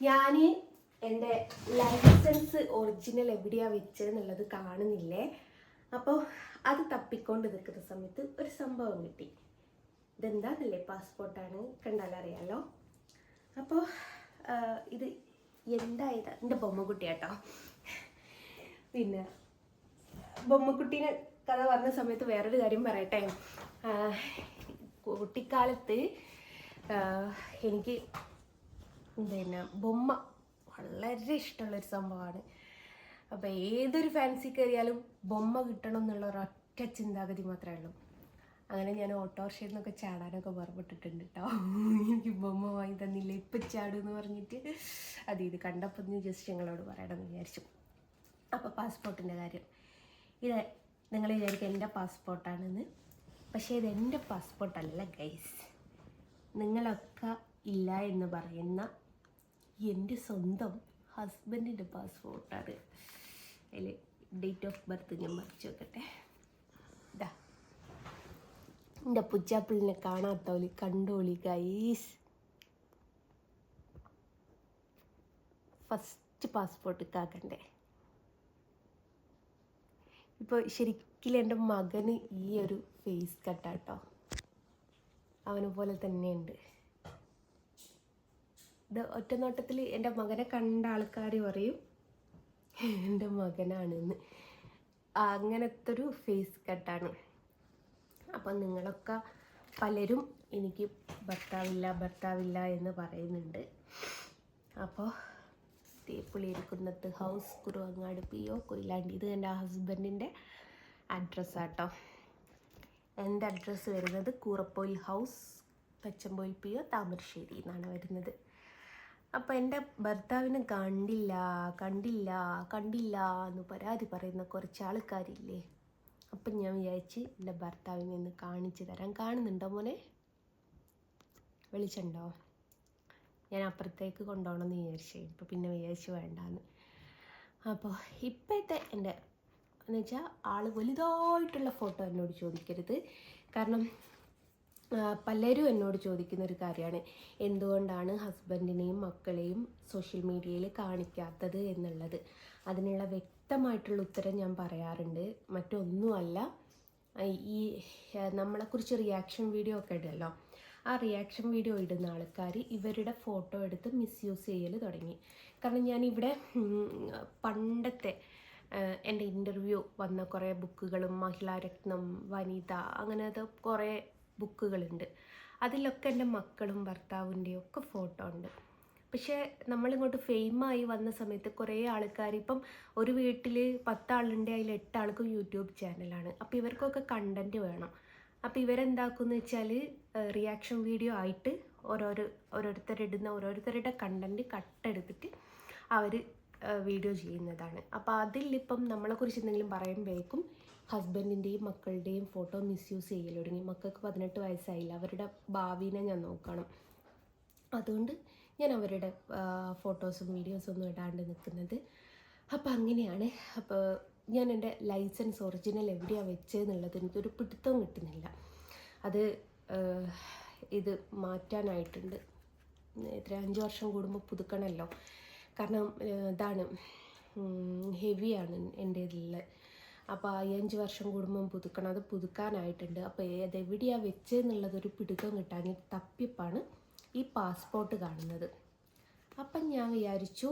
ഞാൻ എൻ്റെ licence original എവിടെയാണ് വെച്ചതെന്നുള്ളത് കാണുന്നില്ലേ. അപ്പോൾ അത് തപ്പിക്കൊണ്ട് നിൽക്കുന്ന സമയത്ത് ഒരു സംഭവം കിട്ടി. ഇതെന്താന്നല്ലേ, പാസ്പോർട്ടാണ്, കണ്ടാലറിയാലോ. അപ്പോൾ ഇത് എന്തായതാ, എൻ്റെ ബൊമ്മക്കുട്ടിയാട്ടോ. പിന്നെ ബൊമ്മക്കുട്ടീനെ കഥ പറഞ്ഞ സമയത്ത് വേറൊരു കാര്യം പറയട്ടെ. കുട്ടിക്കാലത്ത് എനിക്ക് പിന്നെ ബൊമ്മ വളരെ ഇഷ്ടമുള്ളൊരു സംഭവമാണ്. അപ്പോൾ ഏതൊരു ഫാൻസി കയറിയാലും ബൊമ്മ കിട്ടണം എന്നുള്ള ഒരൊറ്റ ചിന്താഗതി മാത്രമേ ഉള്ളൂ. അങ്ങനെ ഞാൻ ഓട്ടോറിക്ഷയിൽ നിന്നൊക്കെ ചാടാനൊക്കെ പുറപ്പെട്ടിട്ടുണ്ട് കേട്ടോ. എനിക്ക് ബൊമ്മ വാങ്ങി തന്നില്ല, ഇപ്പം ചാടുമെന്ന് പറഞ്ഞിട്ട്. ഇത് കണ്ടപ്പോൾ ഒന്ന് ജസ്റ്റ് ഞങ്ങളോട് പറയണമെന്ന് വിചാരിച്ചു. അപ്പോൾ പാസ്പോർട്ടിൻ്റെ കാര്യം, ഇത് നിങ്ങൾ വിചാരിക്കുക എൻ്റെ പാസ്പോർട്ടാണെന്ന്. പക്ഷേ ഇത് എൻ്റെ പാസ്പോർട്ടല്ല ഗൈസ്, നിങ്ങളൊക്കെ ഇല്ല എന്ന് പറയുന്ന എൻ്റെ സ്വന്തം ഹസ്ബൻഡിൻ്റെ പാസ്പോർട്ടാണ്. അതിൽ ഡേറ്റ് ഓഫ് ബർത്ത് ഞാൻ മറിച്ച് വെക്കട്ടെ. ഇതാ എൻ്റെ പുച്ചാപ്പിളിനെ കാണാത്തവര് കണ്ടോളി ഗൈസ്. First passport കാക്കണ്ടേ. ഇപ്പോൾ ശരിക്കും എൻ്റെ മകന് ഈ ഒരു ഫേസ് കട്ടാട്ടോ, അവനെ പോലെ തന്നെയുണ്ട്. ഇത് ഒറ്റ നോട്ടത്തിൽ എൻ്റെ മകനെ കണ്ട ആൾക്കാർ പറയും എൻ്റെ മകനാണെന്ന്. അങ്ങനത്തെ ഒരു ഫേസ് കട്ടാണ്. അപ്പം നിങ്ങളൊക്കെ പലരും എനിക്ക് ഭർത്താവില്ല എന്ന് പറയുന്നുണ്ട്. അപ്പോൾ തേപ്പുളിയിരിക്കുന്നത് ഹൗസ് കുറുവങ്ങാട് PO കൊയിലാണ്ടി. ഇത് എൻ്റെ ഹസ്ബൻഡിൻ്റെ അഡ്രസ്സാട്ടോ. എൻ്റെ അഡ്രസ്സ് വരുന്നത് കൂറപ്പൊയിൽ ഹൗസ് തച്ചമ്പൊയിൽ PO താമരശ്ശേരി എന്നാണ് വരുന്നത്. അപ്പോൾ എൻ്റെ ഭർത്താവിനെ കണ്ടില്ല എന്ന് പരാതി പറയുന്ന കുറച്ച് ആൾക്കാരില്ലേ. അപ്പം ഞാൻ വിചാരിച്ച് എൻ്റെ ഭർത്താവിനെ ഒന്ന് കാണിച്ചു തരാൻ. കാണുന്നുണ്ടോ മോനെ? വിളിച്ചുണ്ടോ? ഞാൻ അപ്പുറത്തേക്ക് കൊണ്ടുപോകണമെന്ന് വിചാരിച്ചേ, ഇപ്പോൾ പിന്നെ വിചാരിച്ച് വേണ്ടാന്ന്. അപ്പോൾ ഇപ്പോഴത്തെ എൻ്റെ എന്ന് വെച്ചാൽ ആൾ വലുതായിട്ടുള്ള ഫോട്ടോ എന്നോട് ചോദിക്കരുത്. കാരണം പലരും എന്നോട് ചോദിക്കുന്നൊരു കാര്യമാണ്, എന്തുകൊണ്ടാണ് ഹസ്ബൻഡിനെയും മക്കളെയും സോഷ്യൽ മീഡിയയിൽ കാണിക്കാത്തത് എന്നുള്ളത്. അതിനുള്ള വ്യക്തമായിട്ടുള്ള ഉത്തരം ഞാൻ പറയാറുണ്ട്. മറ്റൊന്നുമല്ല, ഈ നമ്മളെക്കുറിച്ച് റിയാക്ഷൻ വീഡിയോ ഒക്കെ ഇടുമല്ലോ, ആ റിയാക്ഷൻ വീഡിയോ ഇടുന്ന ആൾക്കാർ ഇവരുടെ ഫോട്ടോ എടുത്ത് മിസ്യൂസ് ചെയ്യൽ തുടങ്ങി. കാരണം ഞാനിവിടെ പണ്ടത്തെ എൻ്റെ ഇൻ്റർവ്യൂ വന്ന കുറേ ബുക്കുകളും മഹിളാരത്നം, വനിത, അങ്ങനത്തെ കുറേ ബുക്കുകളുണ്ട്. അതിലൊക്കെ എൻ്റെ മക്കളും ഭർത്താവിൻ്റെയും ഒക്കെ ഫോട്ടോ ഉണ്ട്. പക്ഷേ നമ്മളിങ്ങോട്ട് ഫെയിമായി വന്ന സമയത്ത് കുറേ ആൾക്കാർ, ഇപ്പം ഒരു വീട്ടിൽ 10 ആളുണ്ട്, അതിൽ 8 ആൾക്കും യൂട്യൂബ് ചാനലാണ്. അപ്പോൾ ഇവർക്കൊക്കെ കണ്ടൻറ്റ് വേണം. അപ്പോൾ ഇവരെന്താക്കുമെന്ന് വെച്ചാൽ റിയാക്ഷൻ വീഡിയോ ആയിട്ട് ഓരോരുത്തരുടെ കണ്ടൻറ്റ് കട്ടെടുത്തിട്ട് അവർ വീഡിയോ ചെയ്യുന്നതാണ്. അപ്പോൾ അതിലിപ്പം നമ്മളെക്കുറിച്ച് എന്തെങ്കിലും പറയുമ്പോഴേക്കും ഹസ്ബൻഡിൻ്റെയും മക്കളുടെയും ഫോട്ടോ മിസ്യൂസ് ചെയ്യൽ തുടങ്ങി. മക്കൾക്ക് 18 വയസ്സായില്ല, അവരുടെ ഭാവിനെ ഞാൻ നോക്കണം. അതുകൊണ്ട് ഞാൻ അവരുടെ ഫോട്ടോസും വീഡിയോസും ഒന്നും ഇടാണ്ട് നിൽക്കുന്നത്. അപ്പോൾ അങ്ങനെയാണ്. അപ്പോൾ ഞാൻ എൻ്റെ ലൈസൻസ് ഒറിജിനൽ എവിടെയാണ് വെച്ചതെന്നുള്ളത് എനിക്കൊരു പിടുത്തവും കിട്ടുന്നില്ല. അത് ഇത് മാറ്റാനായിട്ടുണ്ട്. 5 വർഷം കൂടുമ്പോൾ പുതുക്കണമല്ലോ. കാരണം ഇതാണ് ഹെവിയാണ് എൻ്റെ ഇതിൽ. അപ്പോൾ 5 വർഷം കൂടുമ്പം പുതുക്കണം. അത് പുതുക്കാനായിട്ടുണ്ട്. അപ്പോൾ അതെവിടെയാണ് വെച്ചതെന്നുള്ളതൊരു പിടുത്തം കിട്ടാൻ തപ്പിപ്പാണ് ഈ പാസ്പോർട്ട് കാണുന്നത്. അപ്പം ഞാൻ വിചാരിച്ചു,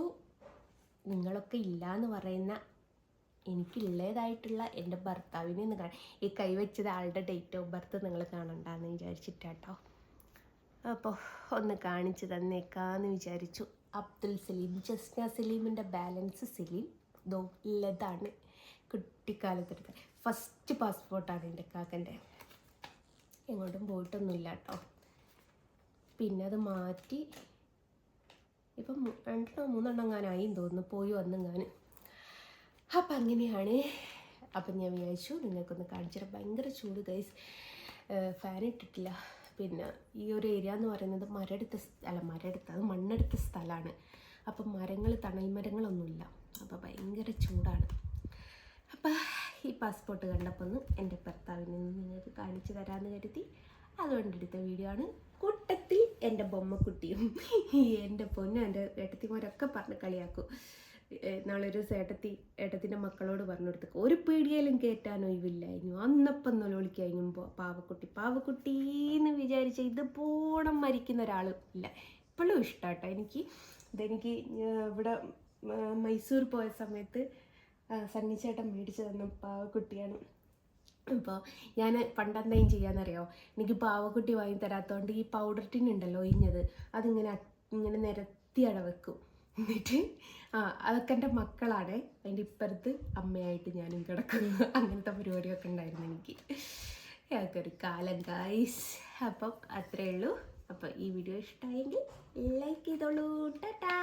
നിങ്ങളൊക്കെ ഇല്ലയെന്ന് പറയുന്ന എനിക്കുള്ളതായിട്ടുള്ള എൻ്റെ ഭർത്താവിനെ ഒന്ന് ഈ കൈവച്ചത് ആളുടെ ഡേറ്റ് ഓഫ് ബർത്ത് നിങ്ങൾ കാണണ്ടെന്ന് വിചാരിച്ചിട്ടാട്ടോ. അപ്പോൾ ഒന്ന് കാണിച്ചു തന്നേക്കാന്ന് വിചാരിച്ചു. അബ്ദുൽ സലീം, ജസ്ന സലീമിൻ്റെ ബാലൻസ് സലീം ദോ ഇല്ലതാണ്. കുട്ടിക്കാലത്തെടുത്ത ഫസ്റ്റ് പാസ്പോർട്ടാണ് എൻ്റെ കാക്കൻ്റെ. എങ്ങോട്ടും പോയിട്ടൊന്നുമില്ല കേട്ടോ. പിന്നെ അത് മാറ്റി ഇപ്പം 2-3 എണ്ണങ്ങാനായി തോന്നുന്നു, പോയി വന്നെങ്ങാൻ. അപ്പം അങ്ങനെയാണ്. അപ്പം ഞാൻ വിചാരിച്ചു നിങ്ങൾക്കൊന്ന് കാണിച്ചിട്ട്. ഭയങ്കര ചൂട് ഗൈസ്, ഫാൻ ഇട്ടിട്ടില്ല. പിന്നെ ഈ ഒരു ഏരിയ എന്ന് പറയുന്നത് അത് മണ്ണെടുത്ത സ്ഥലമാണ്. അപ്പം തണൽ മരങ്ങളൊന്നുമില്ല. അപ്പോൾ ഭയങ്കര ചൂടാണ്. അപ്പം ഈ പാസ്പോർട്ട് കണ്ടപ്പോൾ ഒന്ന് എൻ്റെ ഭർത്താവിനെ നിങ്ങൾക്ക് കാണിച്ചു തരാമെന്ന് കരുതി അതുകൊണ്ടെടുത്ത വീഡിയോ ആണ്. കൂട്ടത്തിൽ എൻ്റെ ബൊമ്മക്കുട്ടിയും. എൻ്റെ പൊന്നും എൻ്റെ ഏട്ടത്തിമാരൊക്കെ പറഞ്ഞ് കളിയാക്കും. നാളൊരു ഏട്ടത്തിൻ്റെ മക്കളോട് പറഞ്ഞു കൊടുത്തു, ഒരു പീടികയിലും കയറ്റാനോ ഇവില്ലായിരുന്നു, അന്നപ്പം നൊലോളിക്കഴിഞ്ഞുമ്പോൾ പാവക്കുട്ടീന്ന് വിചാരിച്ച ഇത് പോണം മരിക്കുന്ന ഒരാളും ഇല്ല. ഇപ്പോഴും ഇഷ്ടമാട്ടോ ഇതെനിക്ക് ഇവിടെ മൈസൂർ പോയ സമയത്ത് സണ്ണിച്ചേട്ടൻ മേടിച്ച് തന്ന പാവക്കുട്ടിയാണ്. അപ്പോൾ ഞാൻ പണ്ടെന്തായും ചെയ്യാന്നറിയോ, എനിക്ക് പാവക്കുട്ടി വാങ്ങി തരാത്തതുകൊണ്ട് ഈ പൗഡർ ടിന്നുണ്ടല്ലോ ഒഴിഞ്ഞത്, ഇങ്ങനെ നിരത്തി വെക്കും. എന്നിട്ട് അതൊക്കെ എൻ്റെ മക്കളാണ്, അതിൻ്റെ ഇപ്പുറത്ത് അമ്മയായിട്ട് ഞാനും കിടക്കുന്നു. അങ്ങനത്തെ പരിപാടിയൊക്കെ ഉണ്ടായിരുന്നു എനിക്ക്. അതൊക്കെ ഒരു കാലം ഗൈസ്. അപ്പം അത്രയേ ഉള്ളൂ. അപ്പോൾ ഈ വീഡിയോ ഇഷ്ടമായെങ്കിൽ ലൈക്ക് ചെയ്തോളൂ. ടാറ്റാ.